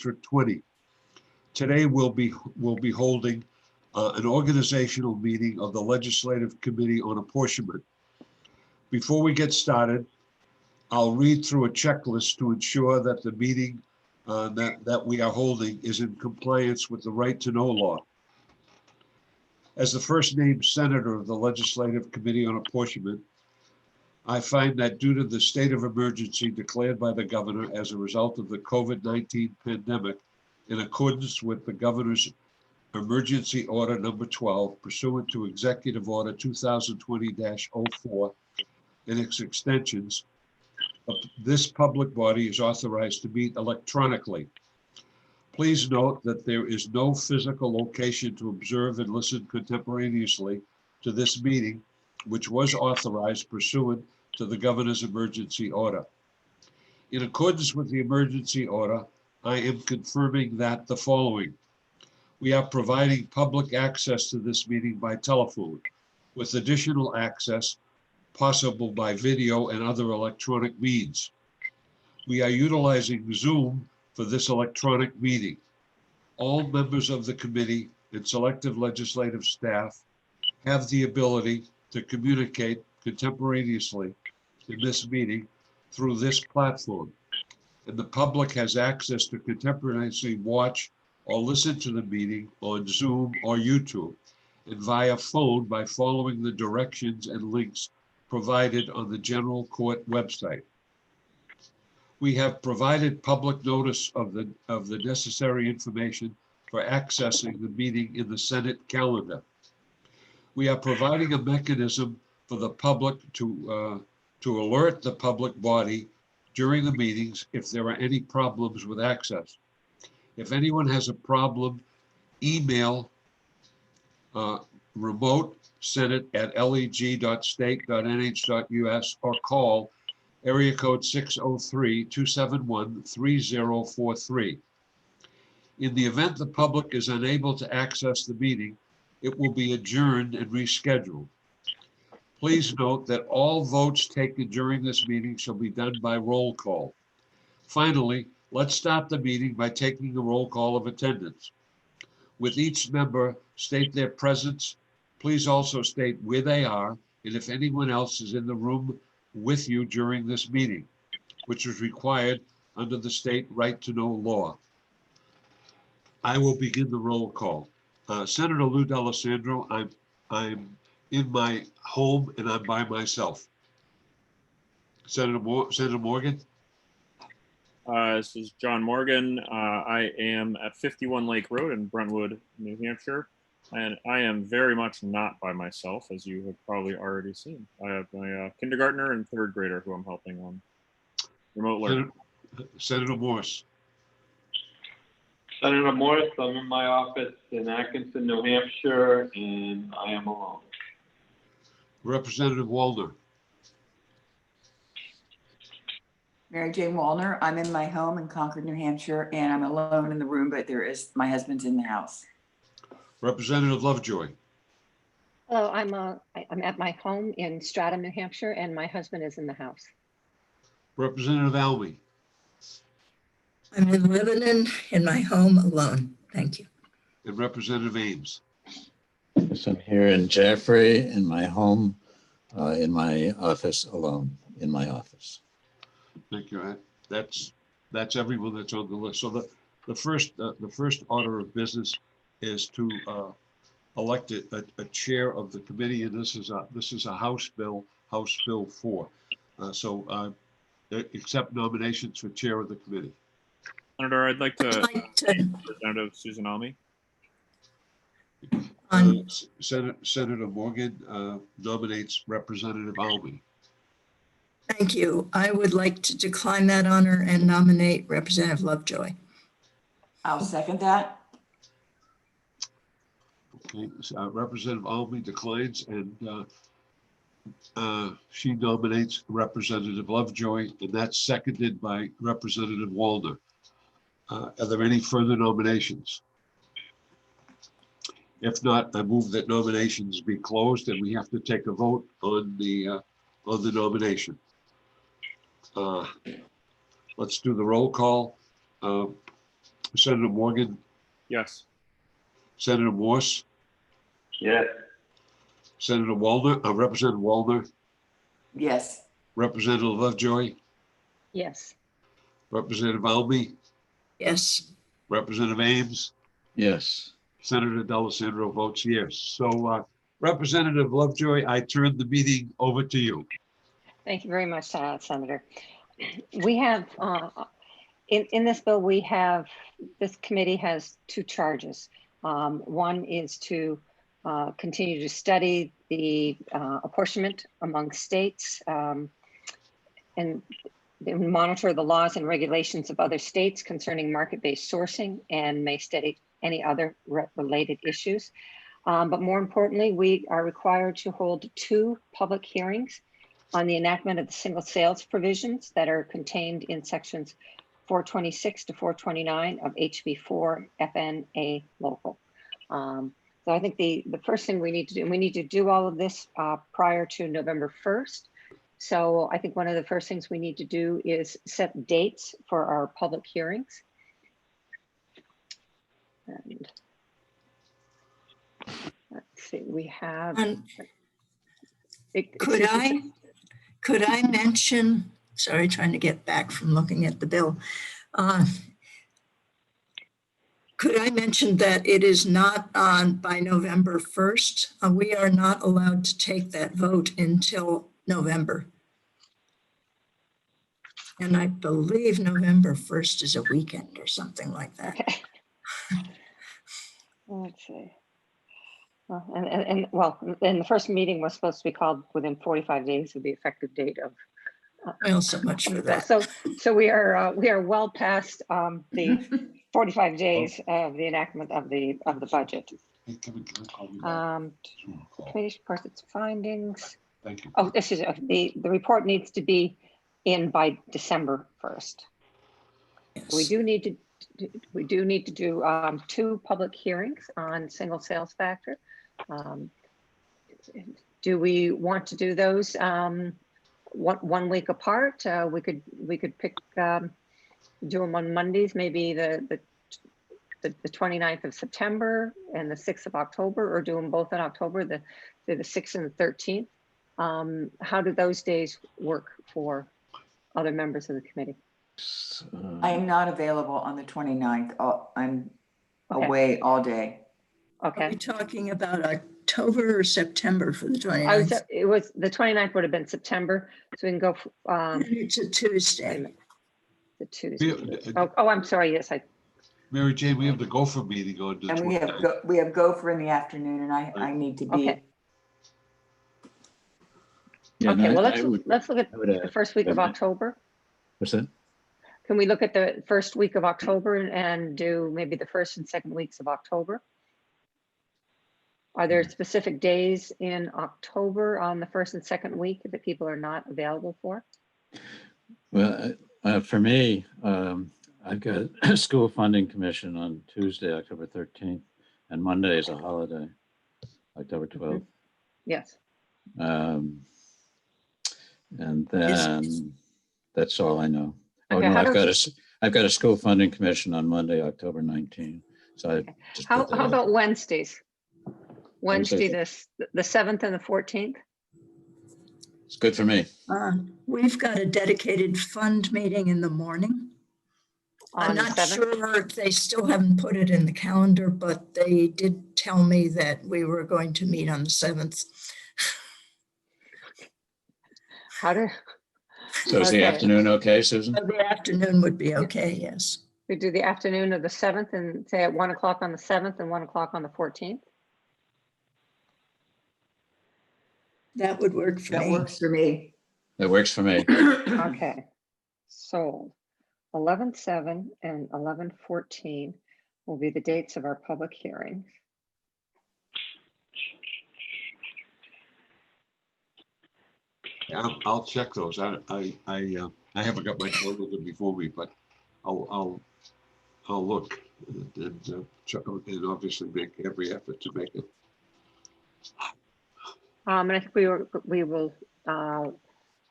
District 20. Today we'll be holding an organizational meeting of the Legislative Committee on Apportionment. Before we get started, I'll read through a checklist to ensure that the meeting that we are holding is in compliance with the right to know law. As the first named senator of the Legislative Committee on Apportionment, I find that due to the state of emergency declared by the governor as a result of the COVID-19 pandemic, in accordance with the governor's emergency order number 12, pursuant to Executive Order 2020-04 and its extensions, this public body is authorized to meet electronically. Please note that there is no physical location to observe and listen contemporaneously to this meeting, which was authorized pursuant to the governor's emergency order. In accordance with the emergency order, I am confirming that the following: we are providing public access to this meeting by telephone, with additional access possible by video and other electronic means. We are utilizing Zoom for this electronic meeting. All members of the committee and selective legislative staff have the ability to communicate contemporaneously in this meeting through this platform, and the public has access to contemporaneously watch or listen to the meeting on Zoom or YouTube and via phone by following the directions and links provided on the General Court website. We have provided public notice of the necessary information for accessing the meeting in the Senate calendar. We are providing a mechanism for the public to alert the public body during the meetings if there are any problems with access. If anyone has a problem, email remote@leg.state.nh.us or call area code 603-271-3043. In the event the public is unable to access the meeting, it will be adjourned and rescheduled. Please note that all votes taken during this meeting shall be done by roll call. Finally, let's start the meeting by taking a roll call of attendance. With each member, state their presence. Please also state where they are and if anyone else is in the room with you during this meeting, which is required under the state right to know law. I will begin the roll call. Senator Lou D'Alessandro, I'm in my home and I'm by myself. Senator Morgan? This is John Morgan. I am at 51 Lake Road in Brentwood, New Hampshire, and I am very much not by myself, as you have probably already seen. I have my kindergartner and third grader who I'm helping on remote learning. Senator Morse. Senator Morris, I'm in my office in Atkinson, New Hampshire, and I am alone. Representative Wallner. Mary Jane Wallner, I'm in my home in Concord, New Hampshire, and I'm alone in the room, but my husband's in the house. Representative Lovejoy. Hello, I'm at my home in Stratham, New Hampshire, and my husband is in the house. Representative Almy. I'm in Lebanon in my home alone. Thank you. And Representative Ames. Yes, I'm here in Jaffrey in my home, in my office alone, in my office. Thank you. That's everyone that's on the list. So the first order of business is to elect a chair of the committee, and this is a House Bill 4. Accept nominations for chair of the committee. Senator, I'd like to Representative Susan Almy. Senator Morgan nominates Representative Almy. Thank you. I would like to decline that honor and nominate Representative Lovejoy. I'll second that. Okay, Representative Almy declines, and she nominates Representative Lovejoy, and that's seconded by Representative Wallner. Are there any further nominations? If not, I move that nominations be closed, and we have to take a vote on the nomination. Let's do the roll call. Senator Morgan, Yes. Senator Morse, Yes. Senator Wallner, Representative Wallner, Yes. Representative Lovejoy, Yes. Representative Almy, Yes. Representative Ames, Yes. Senator D'Alessandro votes yes. So Representative Lovejoy, I turn the meeting over to you. Thank you very much, Senator. We have, in this bill, we have, this committee has two charges. One is to continue to study the apportionment among states and monitor the laws and regulations of other states concerning market-based sourcing and may study any other related issues. But more importantly, we are required to hold 2 public hearings on the enactment of the single sales provisions that are contained in sections 426 to 429 of HB4 FNA local. So I think the first thing we need to do, and we need to do all of this prior to November 1st. So I think one of the first things we need to do is set dates for our public hearings. And let's see, we have. Could I mention, sorry, trying to get back from looking at the bill. Could I mention that it is not on by November 1st? We are not allowed to take that vote until November. And I believe November 1st is a weekend or something like that. Okay. Let's see. Well, and the first meeting was supposed to be called within 45 days of the effective date of. Well, so much for that. So we are well past the 45 days of the enactment of the budget. Hey, Kevin, can I call you back? Committee reports its findings. Thank you. Oh, this is the report needs to be in by December 1st. Yes. We do need to do 2 public hearings on single sales factor. Do we want to do those 1 week apart? We could pick do them on Mondays, maybe the 29th of September and the 6th of October, or do them both in October, the 6th and the 13th. How do those days work for other members of the committee? I am not available on the 29th. I'm Okay. away all day. Are we Okay. talking about October or September for the 29th? It was the 29th would have been September, so we can go. It's a Tuesday. The Tuesday. Oh, I'm sorry. Yes, Mary Jane, we have the Gopher meeting on the And 29th. we have Gopher in the afternoon, and I need to be. Okay. Yeah, Okay. no, Well, I would- let's look at I would, the first week of October. What's that? Can we look at the first week of October and do maybe the first and second weeks of October? Are there specific days in October on the first and second week that people are not available for? Well, for me, I've got a school funding commission on Tuesday, October 13th, and Monday is a holiday, October 12th. Yes. And then that's all I know. Oh Okay, no, how I've got a school funding commission on Monday, October 19th. So I just How put that out. about Wednesdays? Wednesday, Wednesdays. the 7th and the 14th? It's good for me. We've got a dedicated fund meeting in the morning. I'm On the not 7th? sure if they still haven't put it in the calendar, but they did tell me that we were going to meet on the 7th. So is the Okay. afternoon okay, Susan? So the afternoon would be okay, yes. We do the afternoon of the 7th and say at 1 o'clock on the 7th and 1 o'clock on the 14th? That would work for That me. works for me. That works for me. Okay, so 11/7 and 11/14 will be the dates of our public hearings. Yeah, I'll check those. I haven't got my calendar before me, but I'll look and check and obviously make every effort to make it. And I think we will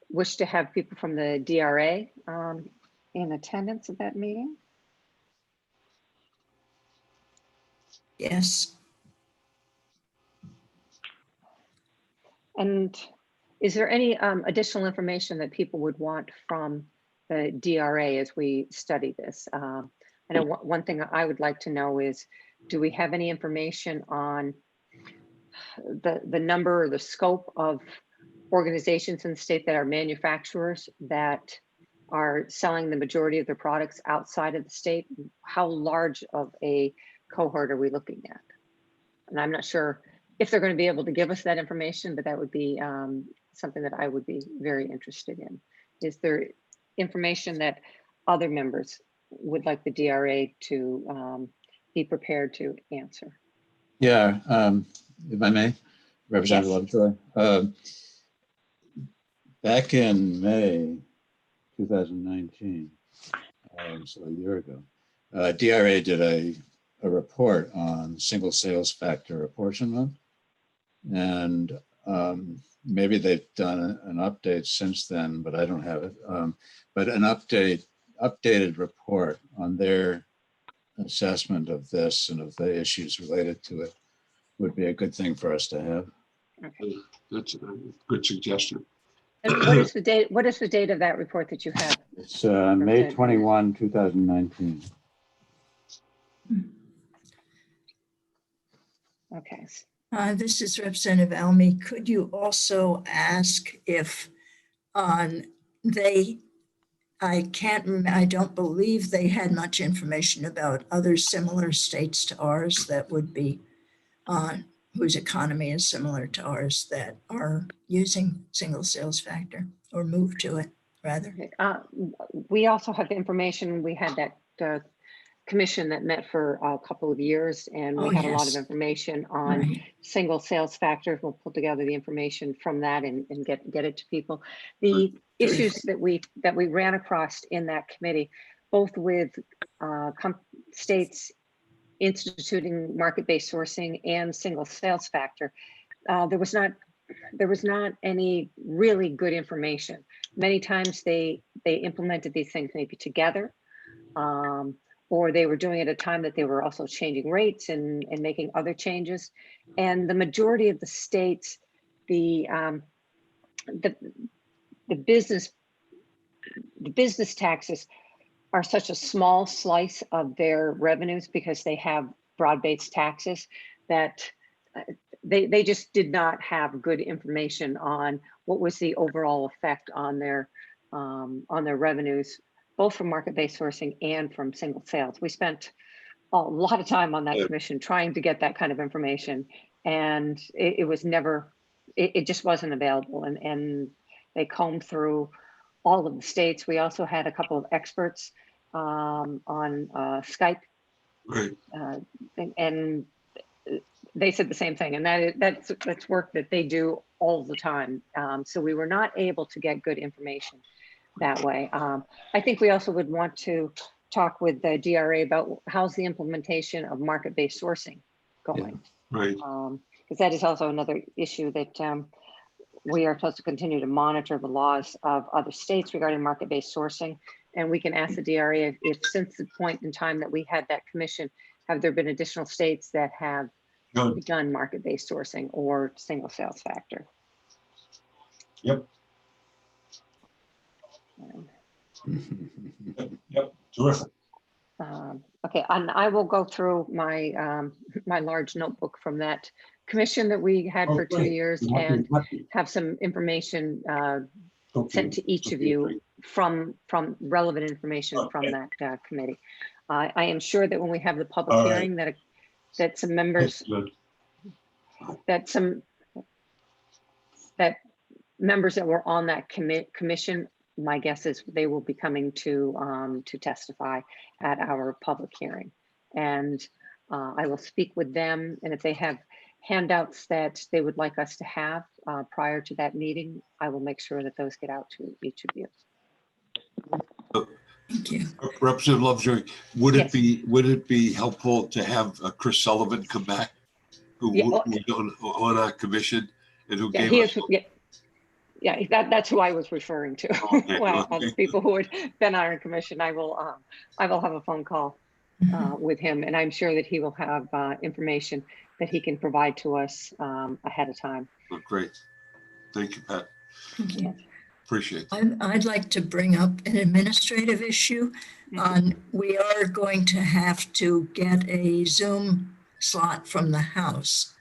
wish to have people from the DRA in attendance at that meeting. Yes. And is there any additional information that people would want from the DRA as we study this? I know one thing I would like to know is, do we have any information on the number or the scope of organizations in the state that are manufacturers that are selling the majority of their products outside of the state? How large of a cohort are we looking at? And I'm not sure if they're going to be able to give us that information, but that would be something that I would be very interested in. Is there information that other members would like the DRA to be prepared to answer? Yeah, if I may, Representative Lovejoy. Back in May 2019, so a year ago, DRA did a report on single sales factor apportionment. And maybe they've done an update since then, but I don't have it. But an updated report on their assessment of this and of the issues related to it would be a good thing for us to have. Okay. That's a good suggestion. And what is the date? What is the date of that report that you have? It's May 21, 2019. Okay. This is Representative Almy. Could you also ask if I don't believe they had much information about other similar states to ours that would be whose economy is similar to ours that are using single sales factor or move to it rather. We also have information. We had that commission that met for a couple of years, and we had a lot of information on Right. single sales factors. We'll pull together the information from that and get it to people. The issues that we ran across in that committee, both with states instituting market-based sourcing and single sales factor, there was not any really good information. Many times they implemented these things maybe together, or they were doing it at a time that they were also changing rates and making other changes. And the majority of the states, the business taxes are such a small slice of their revenues because they have broad-based taxes that they just did not have good information on what was the overall effect on their revenues, both from market-based sourcing and from single sales. We spent a lot of time on that commission trying to get that kind of information, and it was never, it just wasn't available. And they combed through all of the states. We also had a couple of experts on Skype, Right. and they said the same thing. And that's work that they do all the time. So we were not able to get good information that way. I think we also would want to talk with the DRA about how's the implementation of market-based sourcing going. Right. Because that is also another issue that we are supposed to continue to monitor the laws of other states regarding market-based sourcing. And we can ask the DRA if since the point in time that we had that commission, have there been additional states that have begun market-based sourcing or single sales factor? Yep. Yep. Terrific. Okay, and I will go through my my large notebook from that commission that we had for 2 years and have some information sent to each of you from relevant information from that committee. I am sure that when we have the public hearing that some members that members that were on that commission, my guess is they will be coming to testify at our public hearing. And I will speak with them, and if they have handouts that they would like us to have prior to that meeting, I will make sure that those get out to each of you. Thank you. Representative Lovejoy, would it be helpful to have Chris Sullivan come back, who was on our commission and who gave us? That's who I was referring to. Okay, Well, okay. other people who had been on our commission, I will have a phone call with him, and I'm sure that he will have information that he can provide to us ahead of time. Oh, great. Thank you, Pat. Thank you. Appreciate it. I'd like to bring up an administrative issue. We are going to have to get a Zoom slot from the House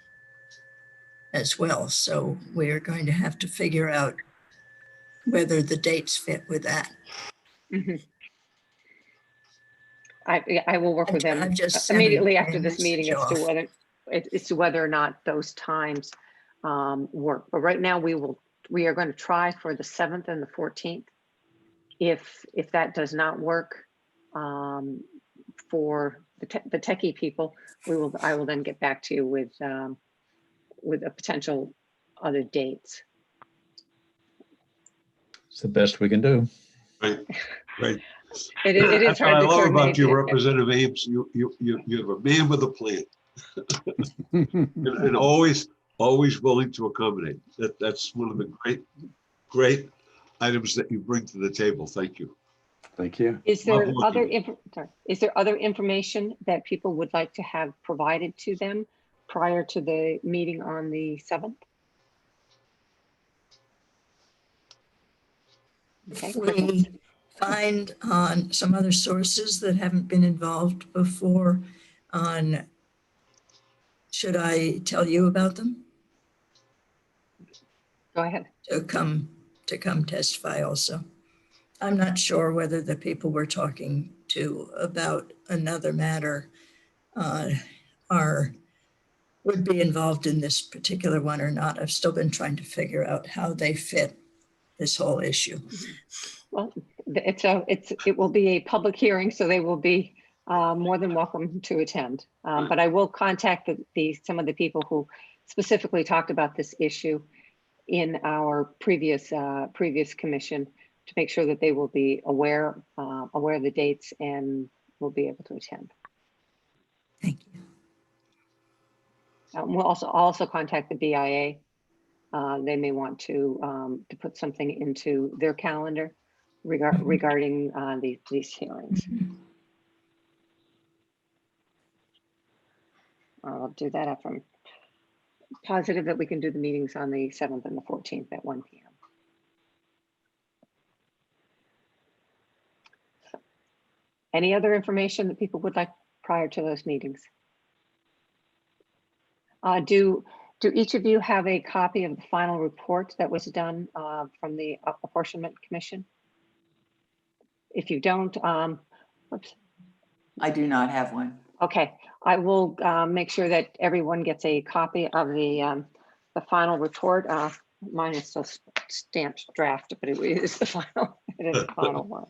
as well. So we're going to have to figure out whether the dates fit with that. Mhm. I will work with them I've just sent immediately a after this meeting message as to whether or not those times work. But right now we are going to try for the 7th and the 14th. If that does not work for the techie people, I will then get back to you with a potential other dates. It's the best we can do. Right, right. It is That's what hard I to love about coordinate. you, Representative Ames. You have a man with a plan and always willing to accommodate. That's one of the great items that you bring to the table. Thank you. Thank you. Is there Love other looking. is there other information that people would like to have provided to them prior to the meeting on the 7th? Okay. We find on some other sources that haven't been involved before on, should I tell you about them? Go ahead. To come testify also. I'm not sure whether the people we're talking to about another matter would be involved in this particular one or not. I've still been trying to figure out how they fit this whole issue. Well, it will be a public hearing, so they will be more than welcome to attend. But I will contact some of the people who specifically talked about this issue in our previous commission to make sure that they will be aware of the dates and will be able to attend. Thank you. We'll also contact the BIA. They may want to put something into their calendar regarding these hearings. I'll do that if I'm positive that we can do the meetings on the 7th and the 14th at 1 p.m. Any other information that people would like prior to those meetings? Do each of you have a copy of the final report that was done from the Apportionment Commission? If you don't, oops. I do not have one. Okay, I will make sure that everyone gets a copy of the final report. Mine is still stamped draft, but it is the final. It is the final one.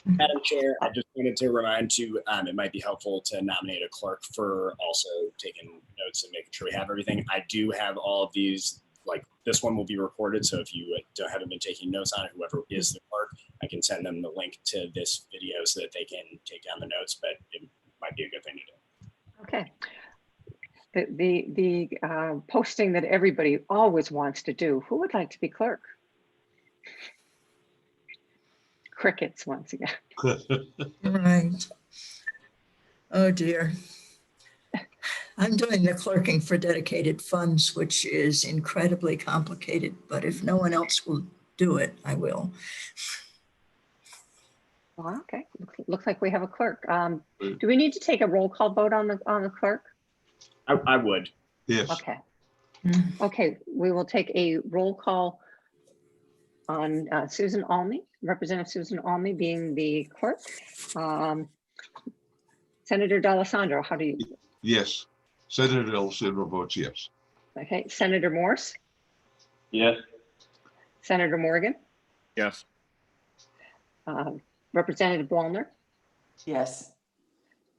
Madam Chair, I just wanted to remind you, it might be helpful to nominate a clerk for also taking notes and making sure we have everything. I do have all of these, like this one will be recorded. So if you haven't been taking notes on it, whoever is the clerk, I can send them the link to this video so that they can take down the notes, but it might be a good thing to do. Okay. The posting that everybody always wants to do. Who would like to be clerk? Crickets once again. Right. Oh dear. I'm doing the clerking for dedicated funds, which is incredibly complicated, but if no one else will do it, I will. Well, okay, looks like we have a clerk. Do we need to take a roll call vote on the clerk? I would. Yes. Okay. Okay, we will take a roll call on Susan Almy, Representative Susan Almy being the clerk. Senator D'Alessandro, how do you? Yes. Senator D'Alessandro votes yes. Okay, Senator Morse, Yes. Senator Morgan, Yes. Representative Wallner, Yes.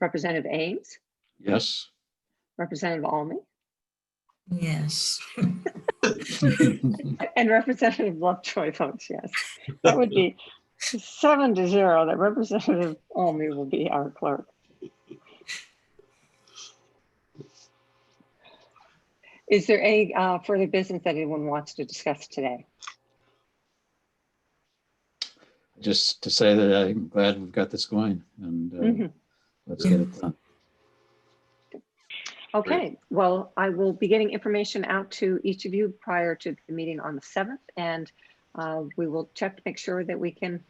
Representative Ames, Yes. Representative Almy, Yes. and Representative Lovejoy votes yes. That would be 7-0 that Representative Almy will be our clerk. Is there any further business that anyone wants to discuss today? Just to say that I'm glad we've got this going, and let's get it done. Okay, well, I will be getting information out to each of you prior to the meeting on the 7th, and we will check to make sure that we can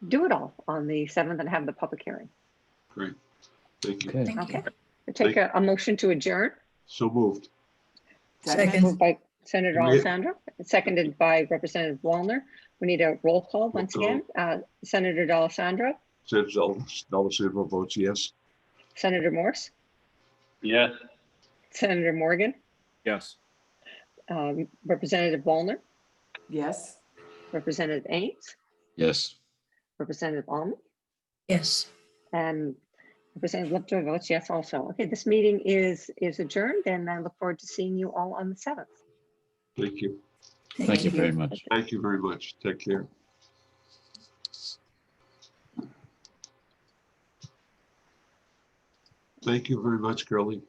do it all on the 7th and have the public hearing. Great. Thank you. Okay. Thank you. Okay, I take a motion to adjourn. So moved. Second. Moved by Senator We- Alessandro, seconded by Representative Wallner. We need a roll call once Roll again. Senator D'Alessandro, Senator D'Alessandro votes yes. Senator Morse, Yes. Senator Morgan, Yes. Representative Wallner, Yes. Representative Ames, Yes. Representative Almond, Yes. and Representative Lovejoy votes yes also. Okay, this meeting is adjourned, and I look forward to seeing you all on the 7th. Thank you. Thank you very much. Thank you very much. Take care. Thank you very much, Curly.